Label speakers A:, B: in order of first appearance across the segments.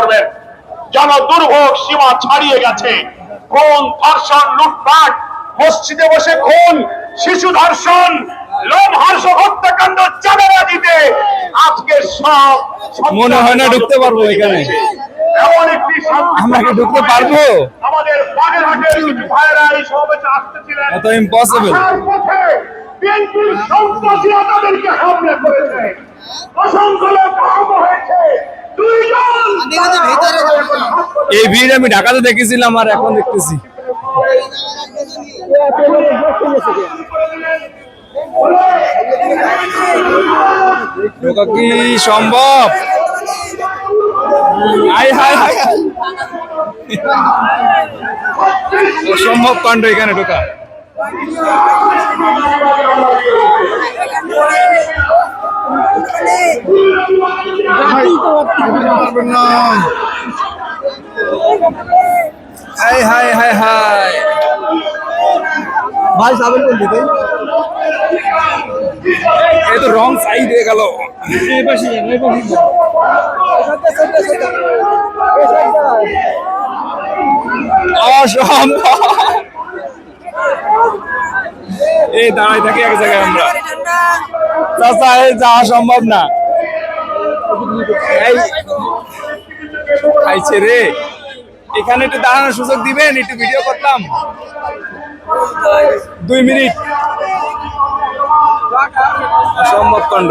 A: করবেন। জনদুর্ভোগ সীমা ছাড়িয়ে গেছে। খুন, ধর্ষণ, লুটপাট, মসজিদে বসে খুন, শিশু ধর্ষণ, লোমহর্ষক হত্যাকাণ্ড, চাঁদাবাজিতে আজকে সব
B: মনে হয় না ঢুকতে পারবো এখানে।
A: এমন একটি
B: আমরা কি ঢুকতে পারবো?
A: আমাদের বাগেরহাটের কিছু ভাইয়েরা এই সমাবেশে আসতেছিলেন।
B: এত ইম্পসিবল।
A: আসার পথে বিএনপির সন্ত্রাসীরা তাদেরকে হামলা করেছে, অসংখ্য লোক আহত হয়েছে।
B: এই ভিড় আমি ঢাকাতে দেখেছিলাম আর এখন দেখতেছি। ঢোকা কি সম্ভব? হাই হাই হাই, অসম্ভব কাণ্ড এখানে ঢোকা। হাই হাই হাই হাই,
C: ভাই যাবেন কোন দিকে?
B: এই তো রং সাইড হয়ে গেল। অসম্ভব, এই দাঁড়াই থাকি এক জায়গায় আমরা। চাচা এই যাওয়া সম্ভব না, এই খাইছে রে। এখানে একটু দাঁড়ানোর সুযোগ দিবেন, একটু ভিডিও করতাম 2 মিনিট। অসম্ভব কাণ্ড।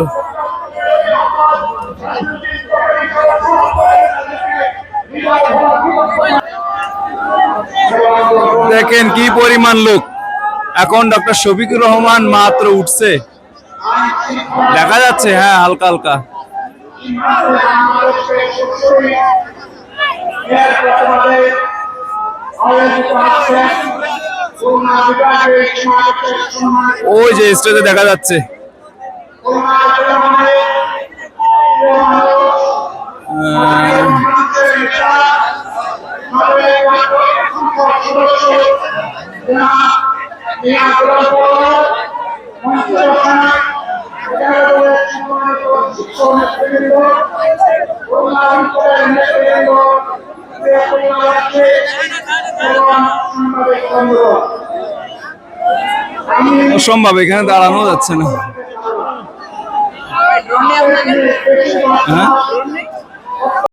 B: দেখেন কি পরিমাণ লোক। এখন ডক্টর শফিকুর রহমান মাত্র উঠছে, দেখা যাচ্ছে হ্যাঁ হালকা হালকা। ওই যে স্টেজে দেখা যাচ্ছে। অসম্ভব, এখানে দাঁড়ানো যাচ্ছে না। হ্যাঁ